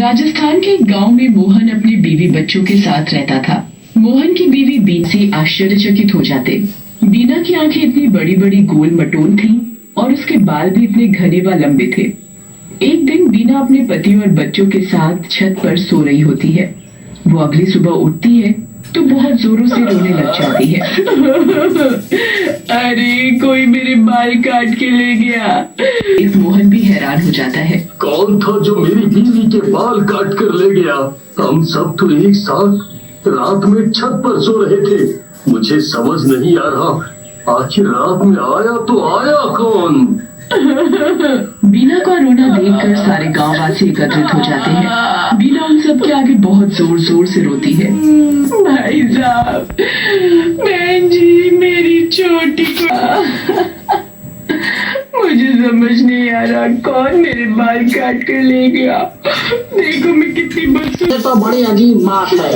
राजस्थान के एक गांव में मोहन अपने बीवी बच्चों के साथ रहता था। मोहन की बीवी बीना से आश्चर्यचकित हो जाते। बीना की आंखें इतनी बड़ी बड़ी गोल मटोल थीं और उसके बाल भी इतने घने व लंबे थे। एक दिन बीना अपने पति और बच्चों के साथ छत पर सो रही होती है। वो अगली सुबह उठती है तो बहुत जोरों से रोने लग जाती है। अरे कोई मेरे बाल काट के ले गया। इस मोहन भी हैरान हो जाता है। कौन था जो मेरी बीवी के बाल काट कर ले गया? हम सब तो एक साथ रात में छत पर सो रहे थे। मुझे समझ नहीं आ रहा आखिर रात में आया तो आया कौन? बीना का रोना देखकर सारे गांव वासी एकत्रित हो जाते हैं। बीना उन सब के आगे बहुत जोर जोर से रोती है। भाई साहब, बहन जी, मेरी छोटी मुझे समझ नहीं आ रहा कौन मेरे बाल काट कर ले गया। देखो मैं कितनी बदसूरत। ये तो बड़ी अजीब बात है।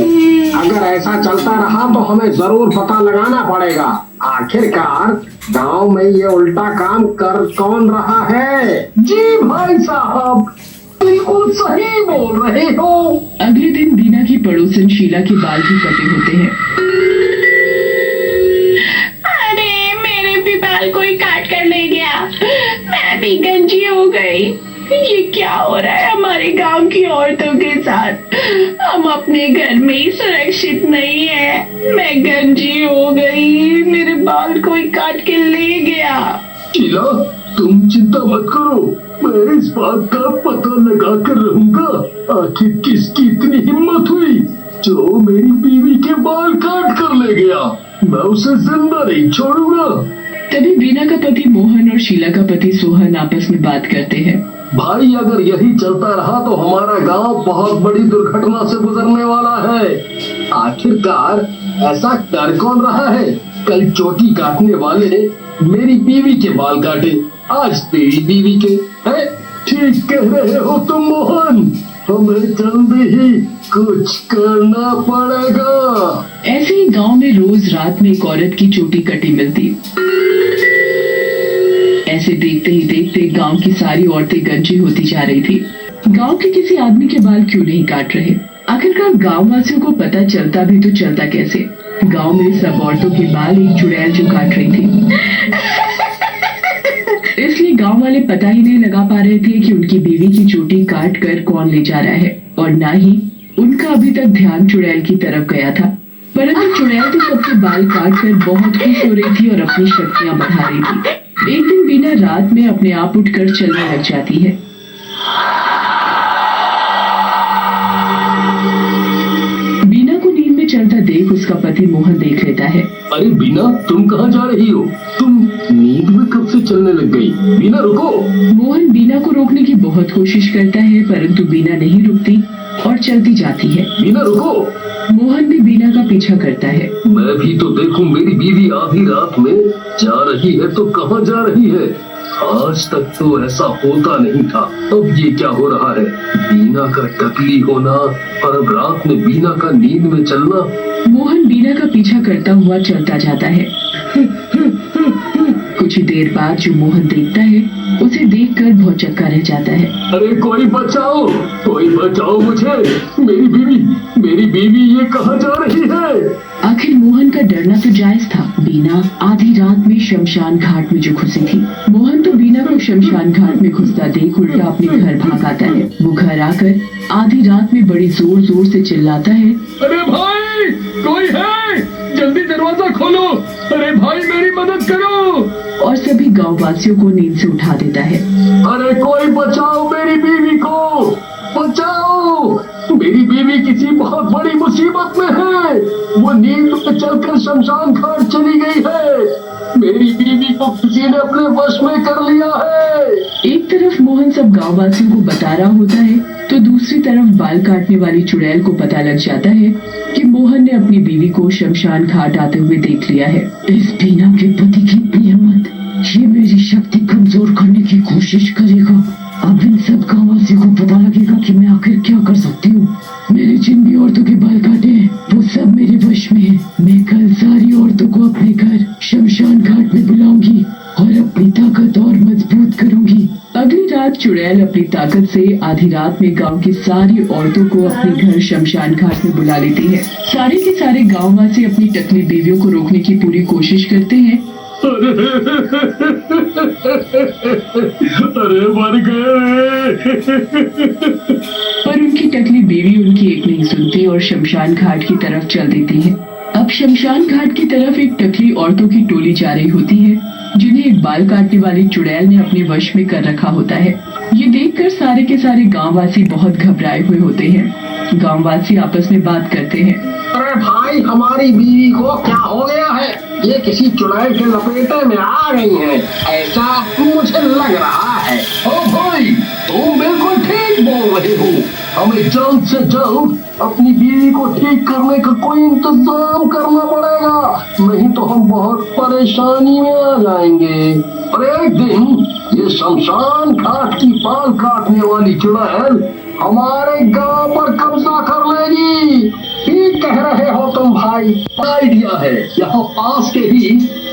अगर ऐसा चलता रहा तो हमें जरूर पता लगाना पड़ेगा। आखिरकार गांव में ये उल्टा काम कर कौन रहा है? जी भाई साहब, बिल्कुल सही बोल रहे हो। अगले दिन बीना की पड़ोसन शीला के बाल भी कटे होते हैं। अरे मेरे भी बाल कोई काट कर ले गया। मैं भी गंजी हो गई। ये क्या हो रहा है हमारे गांव की औरतों के साथ? हम अपने घर में ही सुरक्षित नहीं है। मैं गंजी हो गई, मेरे बाल कोई काट के ले गया। शीला, तुम चिंता मत करो, मैं इस बात का पता लगा कर रहूंगा। आखिर किसकी इतनी हिम्मत हुई जो मेरी बीवी के बाल काट कर ले गया? मैं उसे जिंदा नहीं छोड़ूंगा। तभी बीना का पति मोहन और शीला का पति सोहन आपस में बात करते हैं। भाई, अगर यही चलता रहा तो हमारा गांव बहुत बड़ी दुर्घटना से गुजरने वाला है। आखिरकार ऐसा कर कौन रहा है? कल चोटी काटने वाले ने मेरी बीवी के बाल काटे, आज तेरी बीवी के। है? ठीक कह रहे हो तुम मोहन, हमें जल्दी ही कुछ करना पड़ेगा। ऐसे ही गांव में रोज रात में एक औरत की चोटी कटी मिलती। ऐसे देखते ही देखते गांव की सारी औरतें गंजी होती जा रही थी। गांव के किसी आदमी के बाल क्यों नहीं काट रहे? आखिरकार गांव वासियों को पता चलता भी तो चलता कैसे? गांव में सब औरतों के बाल एक चुड़ैल जो काट रही थी। इसलिए गांव वाले पता ही नहीं लगा पा रहे थे कि उनकी बीवी की चोटी काट कर कौन ले जा रहा है, और न ही उनका अभी तक ध्यान चुड़ैल की तरफ गया था। परंतु चुड़ैल तो सबके बाल काट कर बहुत खुश हो रही थी और अपनी शक्तियां बढ़ा रही थी। एक दिन बीना रात में अपने आप उठकर चलने लग जाती है। बीना को नींद में चलता देख उसका पति मोहन देख लेता है। अरे बीना, तुम कहाँ जा रही हो? तुम नींद में कब से चलने लग गई? बीना रुको। मोहन बीना को रोकने की बहुत कोशिश करता है, परंतु बीना नहीं रुकती और चलती जाती है। बीना रुको। मोहन भी बीना का पीछा करता है। मैं भी तो देखूं, मेरी बीवी आधी रात में जा रही है तो कहाँ जा रही है? आज तक तो ऐसा होता नहीं था, अब ये क्या हो रहा है? बीना का टकली होना और अब रात में बीना का नींद में चलना। मोहन बीना का पीछा करता हुआ चलता जाता है। कुछ ही देर बाद जो मोहन देखता है उसे देखकर भौचक्का रह जाता है। अरे कोई बचाओ मुझे। मेरी बीवी ये कहाँ जा रही है? आखिर मोहन का डरना तो जायज था। बीना आधी रात में शमशान घाट में जो घुसी थी। मोहन तो बीना को शमशान घाट में घुसता देख उल्टा अपने घर भाग आता है। वो घर आकर आधी रात में बड़ी जोर जोर से चिल्लाता है। अरे भाई, कोई है? जल्दी दरवाजा खोलो। अरे भाई, मेरी मदद करो। और सभी गाँव वासियों को नींद से उठा देता है। अरे कोई बचाओ मेरी बीवी को, बचाओ। मेरी बीवी किसी बहुत बड़ी मुसीबत में है। वो नींद में चलकर शमशान घाट चली गई है। मेरी बीवी को किसी ने अपने वश में कर लिया है। एक तरफ मोहन सब गाँव वासियों को बता रहा होता है तो दूसरी तरफ बाल काटने वाली चुड़ैल को पता लग जाता है कि मोहन ने अपनी बीवी को शमशान घाट आते हुए देख लिया है। इस बीना के पति की इतनी हिम्मत, ये मेरी शक्ति कमजोर करने की कोशिश करेगा। अब इन सब गाँववासियों को पता लगेगा कि मैं आखिर क्या कर सकती हूँ। मैंने जिन भी औरतों के बाल काटे हैं वो सब मेरे वश में है। मैं कल सारी औरतों को अपने घर शमशान घाट में बुलाऊंगी और अपनी ताकत और मजबूत करूंगी। अगली रात चुड़ैल चुड़ैल अपनी ताकत से आधी रात में गांव की सारी औरतों को अपने घर शमशान घाट में बुला लेती है। सारे के सारे गांववासी अपनी टकली बीवियों को रोकने की पूरी कोशिश करते हैं, अरे मर गए। पर उनकी टकली बीवी उनकी एक नहीं सुनती और शमशान घाट की तरफ चल देती है। अब शमशान घाट की तरफ एक टकली औरतों की टोली जा रही होती है, जिन्हें एक बाल काटने वाली चुड़ैल ने अपने वश में कर रखा होता है। ये देखकर सारे के सारे गांववासी बहुत घबराए हुए होते हैं। गांववासी आपस में बात करते हैं। अरे भाई, हमारी बीवी को क्या हो गया है? ये किसी चुड़ैल के लपेटे में आ गई है, ऐसा मुझे लग रहा है। ओ भाई, तुम बिल्कुल ठीक बोल रहे हो। हमें जल्द से जल्द अपनी बीवी को ठीक करने का कोई इंतजाम करना पड़ेगा, नहीं तो हम बहुत परेशानी में आ जाएंगे। और एक दिन ये शमशान घाट की बाल काटने वाली चुड़ैल हमारे गांव पर कब्जा कर लेगी। ठीक कह रहे हो तुम भाई। आइडिया है, यहाँ पास के ही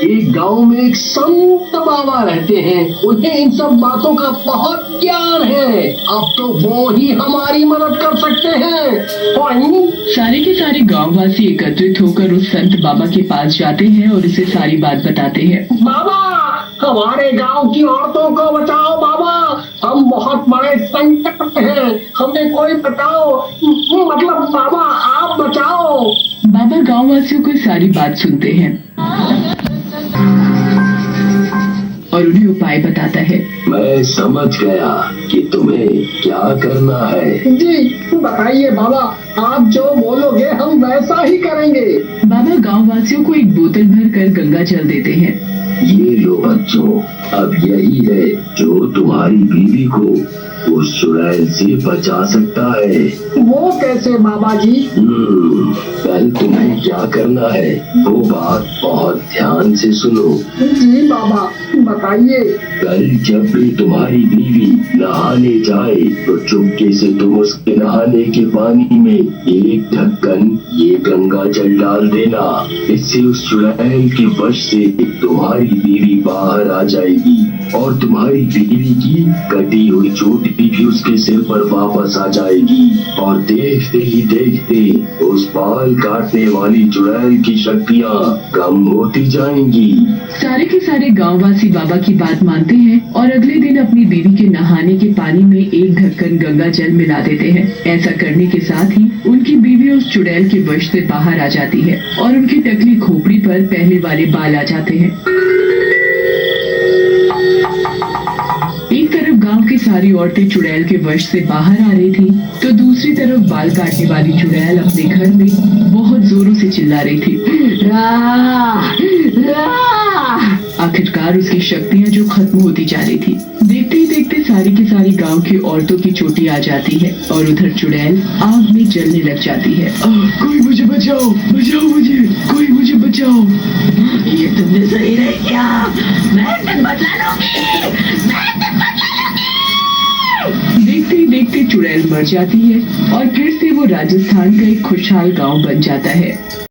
एक गांव में एक संत बाबा रहते हैं, उन्हें इन सब बातों का बहुत ज्ञान है। अब तो वो ही हमारी मदद कर सकते हैं। सारे के सारे गांववासी एकत्रित होकर उस संत बाबा के पास जाते हैं और उसे सारी बात बताते हैं। बाबा, हमारे गांव की औरतों को बचाओ बाबा, हम बहुत बड़े संकट में हैं, हमें कोई बचाओ, मतलब बाबा आप बचाओ। बाबा गांववासियों को सारी बात सुनते हैं और उन्हें उपाय बताता है। मैं समझ गया कि तुम्हें क्या करना है। जी बताइए बाबा, आप जो बोलोगे हम वैसा ही करेंगे। बाबा गांववासियों को एक बोतल भर कर गंगा जल देते हैं। ये लो बच्चों, अब यही है जो तुम्हारी बीवी को उस चुड़ैल से बचा सकता है। वो कैसे बाबा जी? कल तुम्हें क्या करना है वो बात बहुत ध्यान से सुनो। जी बाबा बताइए। कल जब भी तुम्हारी बीवी नहाने जाए तो चुपके से तुम उसके नहाने के पानी में एक ढक्कन ये गंगा जल डाल देना। इससे उस चुड़ैल के वश से तुम्हारी बीवी बाहर आ जाएगी और तुम्हारी बीवी की कटी हुई चोटी भी उसके सिर पर वापस आ जाएगी और देखते ही देखते उस बाल काटने वाली चुड़ैल की शक्तियाँ कम होती जाएंगी। सारे के सारे गांववासी बाबा की बात मानते हैं और अगले दिन अपनी बीवी के नहाने के पानी में एक ढक्कन गंगा जल मिला देते हैं। ऐसा करने के साथ ही उनकी बीवी उस चुड़ैल के वश से बाहर आ जाती है और उनकी टकली खोपड़ी पर पहले वाले बाल आ जाते हैं। एक तरफ गांव की सारी औरतें चुड़ैल के वश से बाहर आ रही थी, तो दूसरी तरफ बाल काटने वाली चुड़ैल अपने घर में बहुत जोरों से चिल्ला रही थी। आखिरकार उसकी शक्तियां जो खत्म होती जा रही थी। देखते ही देखते सारी की सारी गांव की औरतों की चोटी आ जाती है और उधर चुड़ैल आग में जलने लग जाती है। कोई मुझे बचाओ, बचाओ मुझे, कोई मुझे बचाओ। ये तुमने सही नहीं किया, मैं तुम बचा लूंगी, मैं तुम बचा लूंगी। देखते ही देखते चुड़ैल मर जाती है और फिर से वो राजस्थान का एक खुशहाल गांव बन जाता है।